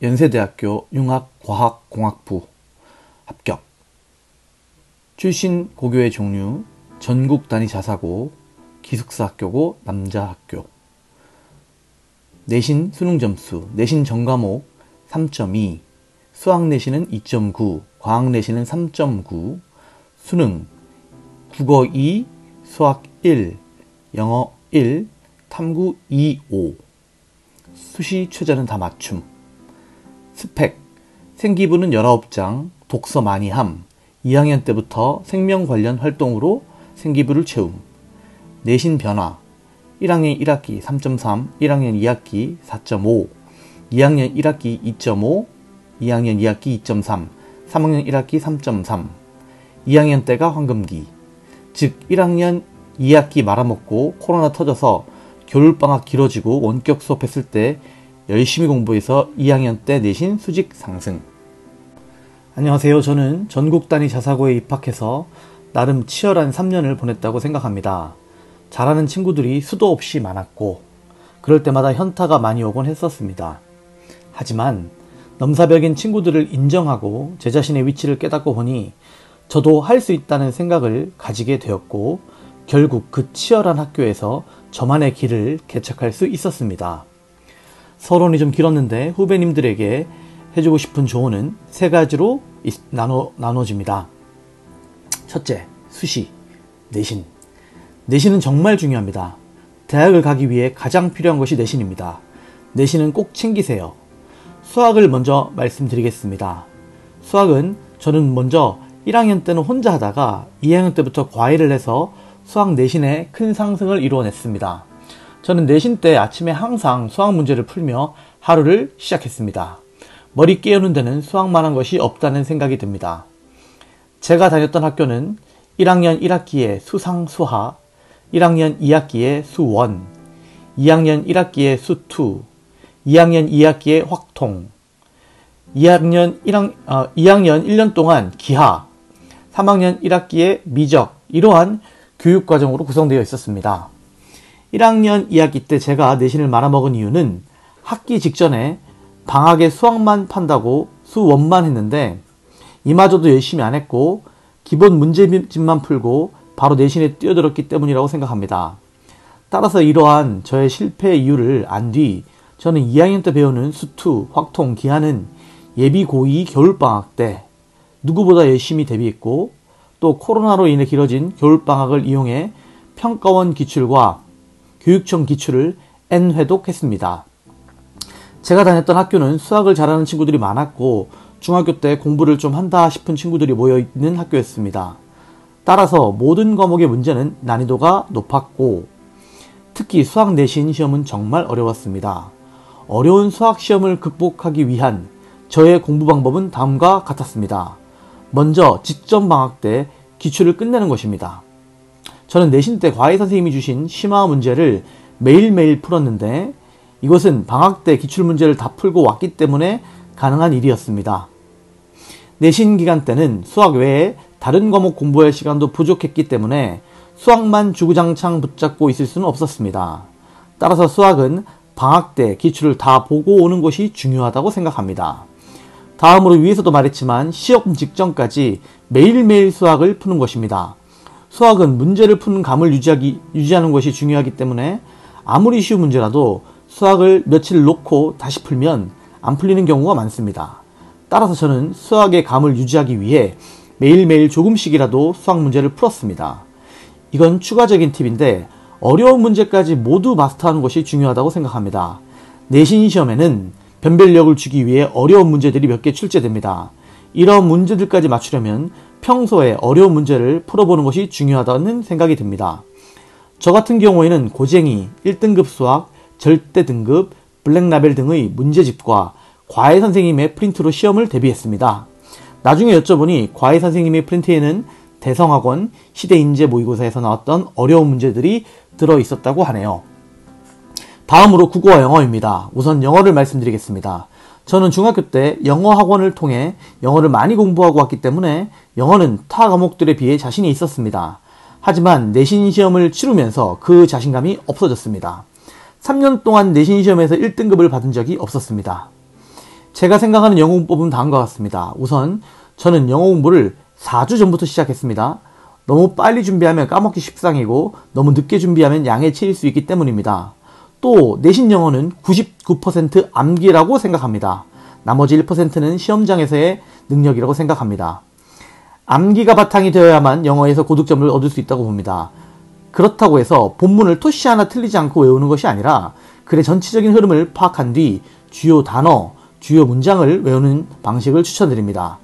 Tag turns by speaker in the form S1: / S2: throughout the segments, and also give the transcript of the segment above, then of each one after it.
S1: 연세대학교 융합과학공학부 합격. 출신 고교의 종류 전국 단위 자사고, 기숙사 학교고, 남자 학교. 내신 수능 점수 내신 전과목 3.2, 수학 내신은 2.9, 과학 내신은 3.9, 수능 국어 2, 수학 1, 영어 1, 탐구 2, 5. 수시 최저는 다 맞춤. 스펙 생기부는 19장, 독서 많이 함. 2학년 때부터 생명 관련 활동으로 생기부를 채움. 내신 변화 1학년 1학기 3.3, 1학년 2학기 4.5, 2학년 1학기 2.5, 2학년 2학기 2.3, 3학년 1학기 3.3. 2학년 때가 황금기. 즉 1학년 2학기 말아먹고 코로나 터져서 겨울방학 길어지고 원격 수업했을 때 열심히 공부해서 2학년 때 내신 수직 상승. 안녕하세요. 저는 전국 단위 자사고에 입학해서 나름 치열한 3년을 보냈다고 생각합니다. 잘하는 친구들이 수도 없이 많았고 그럴 때마다 현타가 많이 오곤 했었습니다. 하지만 넘사벽인 친구들을 인정하고 제 자신의 위치를 깨닫고 보니 저도 할 수 있다는 생각을 가지게 되었고 결국 그 치열한 학교에서 저만의 길을 개척할 수 있었습니다. 서론이 좀 길었는데 후배님들에게 해주고 싶은 조언은 세 가지로 나눠집니다. 첫째, 수시, 내신. 내신은 정말 중요합니다. 대학을 가기 위해 가장 필요한 것이 내신입니다. 내신은 꼭 챙기세요. 수학을 먼저 말씀드리겠습니다. 수학은 저는 먼저 1학년 때는 혼자 하다가 2학년 때부터 과외를 해서 수학 내신에 큰 상승을 이루어냈습니다. 저는 내신 때 아침에 항상 수학 문제를 풀며 하루를 시작했습니다. 머리 깨우는 데는 수학만한 것이 없다는 생각이 듭니다. 제가 다녔던 학교는 1학년 1학기에 수상수하, 1학년 2학기에 수원, 2학년 1학기에 수투, 2학년 2학기에 확통, 2학년 1년 동안 기하, 3학년 1학기에 미적, 이러한 교육과정으로 구성되어 있었습니다. 1학년 2학기 때 제가 내신을 말아먹은 이유는 학기 직전에 방학에 수학만 판다고 수원만 했는데 이마저도 열심히 안 했고 기본 문제집만 풀고 바로 내신에 뛰어들었기 때문이라고 생각합니다. 따라서 이러한 저의 실패 이유를 안 뒤 저는 2학년 때 배우는 수투, 확통, 기하는 예비 고2 겨울방학 때 누구보다 열심히 대비했고 또 코로나로 인해 길어진 겨울방학을 이용해 평가원 기출과 교육청 기출을 N회독했습니다. 제가 다녔던 학교는 수학을 잘하는 친구들이 많았고 중학교 때 공부를 좀 한다 싶은 친구들이 모여있는 학교였습니다. 따라서 모든 과목의 문제는 난이도가 높았고 특히 수학 내신 시험은 정말 어려웠습니다. 어려운 수학 시험을 극복하기 위한 저의 공부 방법은 다음과 같았습니다. 먼저 직전 방학 때 기출을 끝내는 것입니다. 저는 내신 때 과외 선생님이 주신 심화 문제를 매일매일 풀었는데 이것은 방학 때 기출 문제를 다 풀고 왔기 때문에 가능한 일이었습니다. 내신 기간 때는 수학 외에 다른 과목 공부할 시간도 부족했기 때문에 수학만 주구장창 붙잡고 있을 수는 없었습니다. 따라서 수학은 방학 때 기출을 다 보고 오는 것이 중요하다고 생각합니다. 다음으로 위에서도 말했지만 시험 직전까지 매일매일 수학을 푸는 것입니다. 수학은 문제를 푸는 감을 유지하는 것이 중요하기 때문에 아무리 쉬운 문제라도 수학을 며칠 놓고 다시 풀면 안 풀리는 경우가 많습니다. 따라서 저는 수학의 감을 유지하기 위해 매일매일 조금씩이라도 수학 문제를 풀었습니다. 이건 추가적인 팁인데 어려운 문제까지 모두 마스터하는 것이 중요하다고 생각합니다. 내신 시험에는 변별력을 주기 위해 어려운 문제들이 몇 개 출제됩니다. 이런 문제들까지 맞추려면 평소에 어려운 문제를 풀어보는 것이 중요하다는 생각이 듭니다. 저 같은 경우에는 고쟁이, 1등급 수학, 절대 등급, 블랙라벨 등의 문제집과 과외 선생님의 프린트로 시험을 대비했습니다. 나중에 여쭤보니 과외 선생님의 프린트에는 대성학원, 시대인재 모의고사에서 나왔던 어려운 문제들이 들어있었다고 하네요. 다음으로 국어와 영어입니다. 우선 영어를 말씀드리겠습니다. 저는 중학교 때 영어 학원을 통해 영어를 많이 공부하고 왔기 때문에 영어는 타 과목들에 비해 자신이 있었습니다. 하지만 내신 시험을 치르면서 그 자신감이 없어졌습니다. 3년 동안 내신 시험에서 1등급을 받은 적이 없었습니다. 제가 생각하는 영어 공부법은 다음과 같습니다. 우선 저는 영어 공부를 4주 전부터 시작했습니다. 너무 빨리 준비하면 까먹기 십상이고 너무 늦게 준비하면 양에 치일 수 있기 때문입니다. 또 내신 영어는 99% 암기라고 생각합니다. 나머지 1%는 시험장에서의 능력이라고 생각합니다. 암기가 바탕이 되어야만 영어에서 고득점을 얻을 수 있다고 봅니다. 그렇다고 해서 본문을 토시 하나 틀리지 않고 외우는 것이 아니라 글의 전체적인 흐름을 파악한 뒤 주요 단어, 주요 문장을 외우는 방식을 추천드립니다.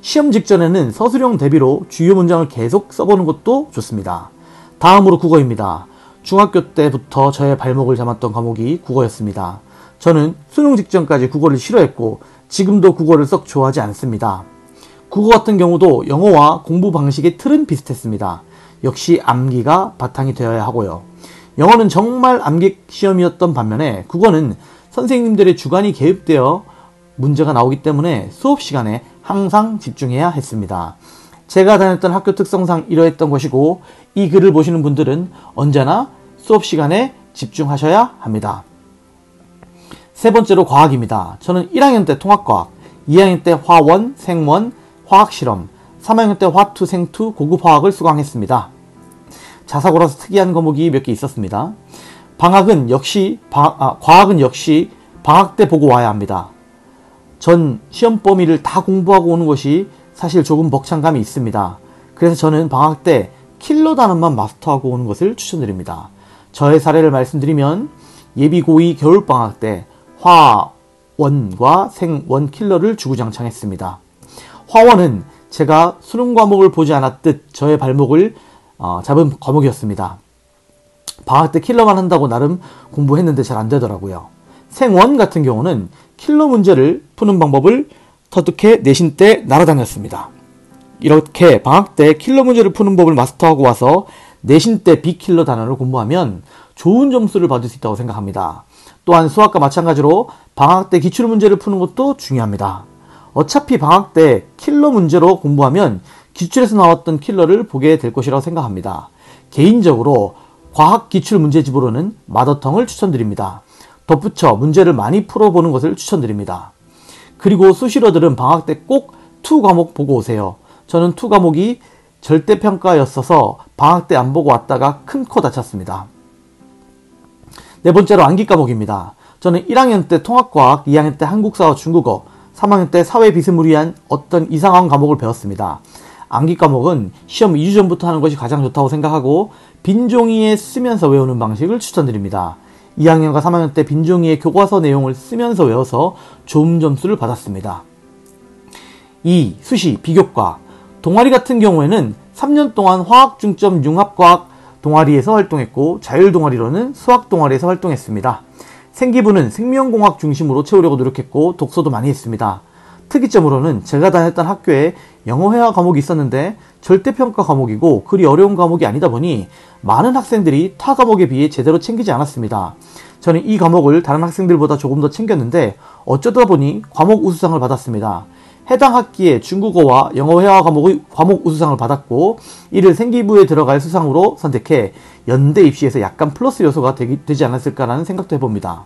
S1: 시험 직전에는 서술형 대비로 주요 문장을 계속 써보는 것도 좋습니다. 다음으로 국어입니다. 중학교 때부터 저의 발목을 잡았던 과목이 국어였습니다. 저는 수능 직전까지 국어를 싫어했고 지금도 국어를 썩 좋아하지 않습니다. 국어 같은 경우도 영어와 공부 방식의 틀은 비슷했습니다. 역시 암기가 바탕이 되어야 하고요. 영어는 정말 암기 시험이었던 반면에 국어는 선생님들의 주관이 개입되어 문제가 나오기 때문에 수업 시간에 항상 집중해야 했습니다. 제가 다녔던 학교 특성상 이러했던 것이고 이 글을 보시는 분들은 언제나 수업 시간에 집중하셔야 합니다. 세 번째로 과학입니다. 저는 1학년 때 통합과학, 2학년 때 화원, 생원, 화학실험, 3학년 때 화투, 생투, 고급화학을 수강했습니다. 자사고라서 특이한 과목이 몇 개 있었습니다. 과학은 역시 방학 때 보고 와야 합니다. 전 시험 범위를 다 공부하고 오는 것이 사실 조금 벅찬감이 있습니다. 그래서 저는 방학 때 킬러 단원만 마스터하고 오는 것을 추천드립니다. 저의 사례를 말씀드리면 예비 고2 겨울방학 때 화원과 생원 킬러를 주구장창했습니다. 화원은 제가 수능 과목을 보지 않았듯 저의 발목을 잡은 과목이었습니다. 방학 때 킬러만 한다고 나름 공부했는데 잘 안되더라고요. 생원 같은 경우는 킬러 문제를 푸는 방법을 터득해 내신 때 날아다녔습니다. 이렇게 방학 때 킬러 문제를 푸는 법을 마스터하고 와서 내신 때 비킬러 단원을 공부하면 좋은 점수를 받을 수 있다고 생각합니다. 또한 수학과 마찬가지로 방학 때 기출 문제를 푸는 것도 중요합니다. 어차피 방학 때 킬러 문제로 공부하면 기출에서 나왔던 킬러를 보게 될 것이라고 생각합니다. 개인적으로 과학 기출 문제집으로는 마더텅을 추천드립니다. 덧붙여 문제를 많이 풀어보는 것을 추천드립니다. 그리고 수시러들은 방학 때 꼭 투 과목 보고 오세요. 저는 투 과목이 절대평가였어서 방학 때 안 보고 왔다가 큰 코 다쳤습니다. 네 번째로 암기 과목입니다. 저는 1학년 때 통합과학, 2학년 때 한국사와 중국어, 3학년 때 사회 비스무리한 어떤 이상한 과목을 배웠습니다. 암기 과목은 시험 2주 전부터 하는 것이 가장 좋다고 생각하고 빈종이에 쓰면서 외우는 방식을 추천드립니다. 2학년과 3학년 때 빈종이의 교과서 내용을 쓰면서 외워서 좋은 점수를 받았습니다. 2. 수시, 비교과. 동아리 같은 경우에는 3년 동안 화학중점 융합과학 동아리에서 활동했고 자율동아리로는 수학동아리에서 활동했습니다. 생기부는 생명공학 중심으로 채우려고 노력했고 독서도 많이 했습니다. 특이점으로는 제가 다녔던 학교에 영어회화 과목이 있었는데 절대평가 과목이고 그리 어려운 과목이 아니다 보니 많은 학생들이 타 과목에 비해 제대로 챙기지 않았습니다. 저는 이 과목을 다른 학생들보다 조금 더 챙겼는데 어쩌다 보니 과목 우수상을 받았습니다. 해당 학기에 중국어와 영어회화 과목 우수상을 받았고 이를 생기부에 들어갈 수상으로 선택해 연대 입시에서 약간 플러스 요소가 되지 않았을까라는 생각도 해봅니다.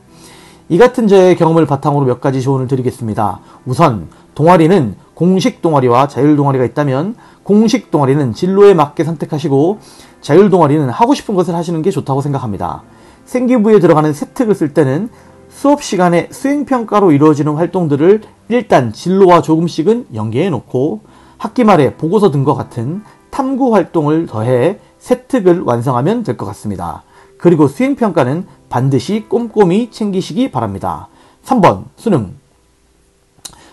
S1: 이 같은 저의 경험을 바탕으로 몇 가지 조언을 드리겠습니다. 우선 동아리는 공식 동아리와 자율 동아리가 있다면 공식 동아리는 진로에 맞게 선택하시고 자율 동아리는 하고 싶은 것을 하시는 게 좋다고 생각합니다. 생기부에 들어가는 세특을 쓸 때는 수업 시간에 수행평가로 이루어지는 활동들을 일단 진로와 조금씩은 연계해 놓고 학기 말에 보고서 등과 같은 탐구 활동을 더해 세특을 완성하면 될 것 같습니다. 그리고 수행평가는 반드시 꼼꼼히 챙기시기 바랍니다. 3번 수능.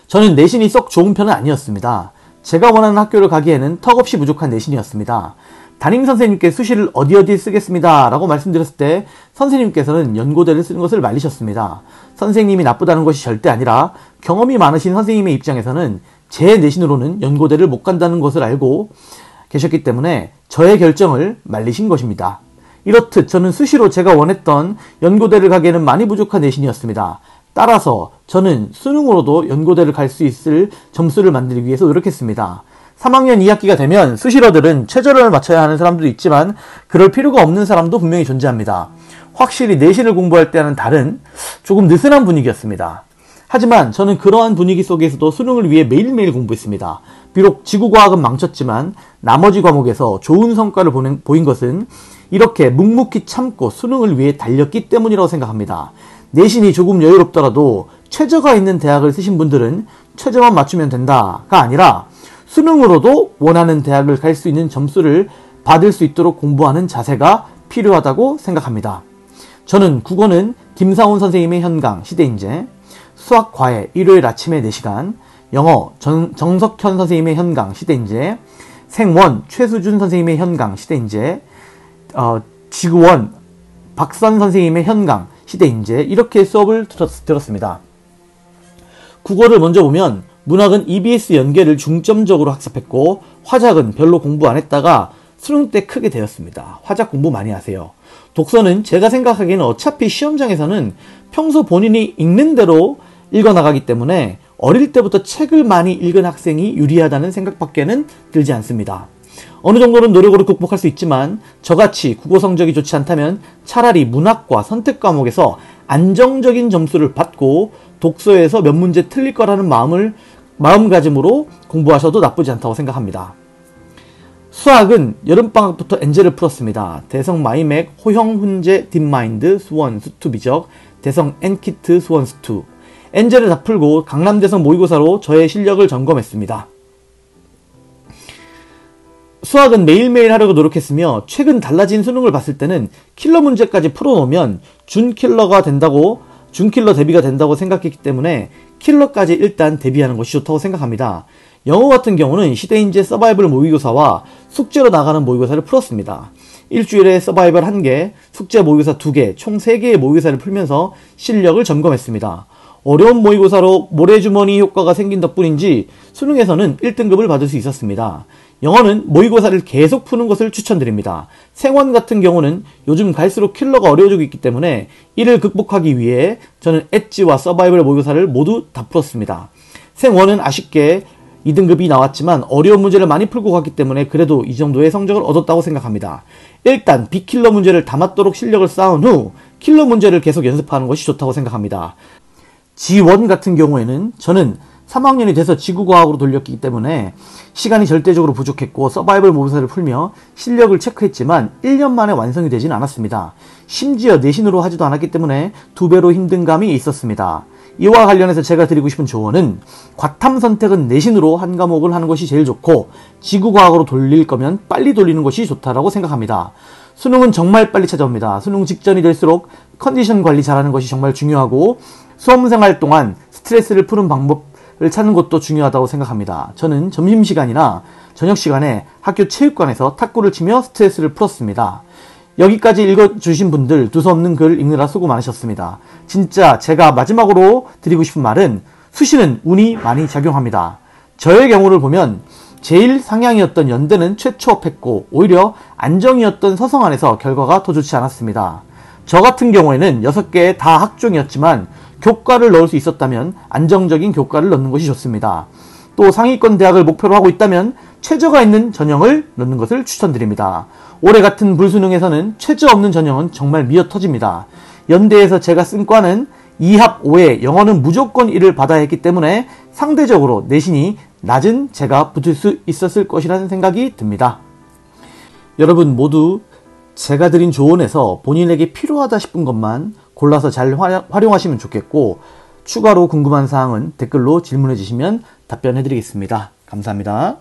S1: 저는 내신이 썩 좋은 편은 아니었습니다. 제가 원하는 학교를 가기에는 턱없이 부족한 내신이었습니다. 담임선생님께 수시를 어디 쓰겠습니다 라고 말씀드렸을 때 선생님께서는 연고대를 쓰는 것을 말리셨습니다. 선생님이 나쁘다는 것이 절대 아니라 경험이 많으신 선생님의 입장에서는 제 내신으로는 연고대를 못 간다는 것을 알고 계셨기 때문에 저의 결정을 말리신 것입니다. 이렇듯 저는 수시로 제가 원했던 연고대를 가기에는 많이 부족한 내신이었습니다. 따라서 저는 수능으로도 연고대를 갈 수 있을 점수를 만들기 위해서 노력했습니다. 3학년 2학기가 되면 수시러들은 최저를 맞춰야 하는 사람도 있지만 그럴 필요가 없는 사람도 분명히 존재합니다. 확실히 내신을 공부할 때와는 다른 조금 느슨한 분위기였습니다. 하지만 저는 그러한 분위기 속에서도 수능을 위해 매일매일 공부했습니다. 비록 지구과학은 망쳤지만 나머지 과목에서 좋은 성과를 보인 것은 이렇게 묵묵히 참고 수능을 위해 달렸기 때문이라고 생각합니다. 내신이 조금 여유롭더라도 최저가 있는 대학을 쓰신 분들은 최저만 맞추면 된다가 아니라 수능으로도 원하는 대학을 갈 수 있는 점수를 받을 수 있도록 공부하는 자세가 필요하다고 생각합니다. 저는 국어는 김사훈 선생님의 현강 시대인재, 수학 과외 일요일 아침에 4시간, 영어 정석현 선생님의 현강 시대인재, 생원 최수준 선생님의 현강 시대인재, 지구원 박선 선생님의 현강 시대인재, 이렇게 수업을 들었습니다. 국어를 먼저 보면 문학은 EBS 연계를 중점적으로 학습했고 화작은 별로 공부 안 했다가 수능 때 크게 되었습니다. 화작 공부 많이 하세요. 독서는 제가 생각하기에는 어차피 시험장에서는 평소 본인이 읽는 대로 읽어나가기 때문에 어릴 때부터 책을 많이 읽은 학생이 유리하다는 생각밖에는 들지 않습니다. 어느 정도는 노력으로 극복할 수 있지만 저같이 국어 성적이 좋지 않다면 차라리 문학과 선택 과목에서 안정적인 점수를 받고 독서에서 몇 문제 틀릴 거라는 마음가짐으로 공부하셔도 나쁘지 않다고 생각합니다. 수학은 여름방학부터 엔젤을 풀었습니다. 대성 마이맥, 호형, 훈제, 딥마인드, 수원, 수투 비적, 대성 엔키트, 수원 수투. 엔젤을 다 풀고 강남대성 모의고사로 저의 실력을 점검했습니다. 수학은 매일매일 하려고 노력했으며 최근 달라진 수능을 봤을 때는 킬러 문제까지 풀어놓으면 준킬러 대비가 된다고 생각했기 때문에 킬러까지 일단 대비하는 것이 좋다고 생각합니다. 영어 같은 경우는 시대인재 서바이벌 모의고사와 숙제로 나가는 모의고사를 풀었습니다. 일주일에 서바이벌 1개, 숙제 모의고사 2개, 총 3개의 모의고사를 풀면서 실력을 점검했습니다. 어려운 모의고사로 모래주머니 효과가 생긴 덕분인지 수능에서는 1등급을 받을 수 있었습니다. 영어는 모의고사를 계속 푸는 것을 추천드립니다. 생원 같은 경우는 요즘 갈수록 킬러가 어려워지고 있기 때문에 이를 극복하기 위해 저는 엣지와 서바이벌 모의고사를 모두 다 풀었습니다. 생원은 아쉽게 2등급이 나왔지만 어려운 문제를 많이 풀고 갔기 때문에 그래도 이 정도의 성적을 얻었다고 생각합니다. 일단 비킬러 문제를 다 맞도록 실력을 쌓은 후 킬러 문제를 계속 연습하는 것이 좋다고 생각합니다. G1 같은 경우에는 저는 3학년이 돼서 지구과학으로 돌렸기 때문에 시간이 절대적으로 부족했고 서바이벌 모의고사를 풀며 실력을 체크했지만 1년 만에 완성이 되진 않았습니다. 심지어 내신으로 하지도 않았기 때문에 2배로 힘든 감이 있었습니다. 이와 관련해서 제가 드리고 싶은 조언은 과탐 선택은 내신으로 한 과목을 하는 것이 제일 좋고 지구과학으로 돌릴 거면 빨리 돌리는 것이 좋다라고 생각합니다. 수능은 정말 빨리 찾아옵니다. 수능 직전이 될수록 컨디션 관리 잘하는 것이 정말 중요하고 수험생활 동안 스트레스를 푸는 방법을 찾는 것도 중요하다고 생각합니다. 저는 점심시간이나 저녁시간에 학교 체육관에서 탁구를 치며 스트레스를 풀었습니다. 여기까지 읽어주신 분들 두서없는 글 읽느라 수고 많으셨습니다. 진짜 제가 마지막으로 드리고 싶은 말은 수시는 운이 많이 작용합니다. 저의 경우를 보면 제일 상향이었던 연대는 최초업했고 오히려 안정이었던 서성안에서 결과가 더 좋지 않았습니다. 저 같은 경우에는 6개 다 학종이었지만 교과를 넣을 수 있었다면 안정적인 교과를 넣는 것이 좋습니다. 또 상위권 대학을 목표로 하고 있다면 최저가 있는 전형을 넣는 것을 추천드립니다. 올해 같은 불수능에서는 최저 없는 전형은 정말 미어터집니다. 연대에서 제가 쓴 과는 2합 5에 영어는 무조건 1을 받아야 했기 때문에 상대적으로 내신이 낮은 제가 붙을 수 있었을 것이라는 생각이 듭니다. 여러분 모두 제가 드린 조언에서 본인에게 필요하다 싶은 것만 골라서 잘 활용하시면 좋겠고 추가로 궁금한 사항은 댓글로 질문해 주시면 답변해 드리겠습니다. 감사합니다.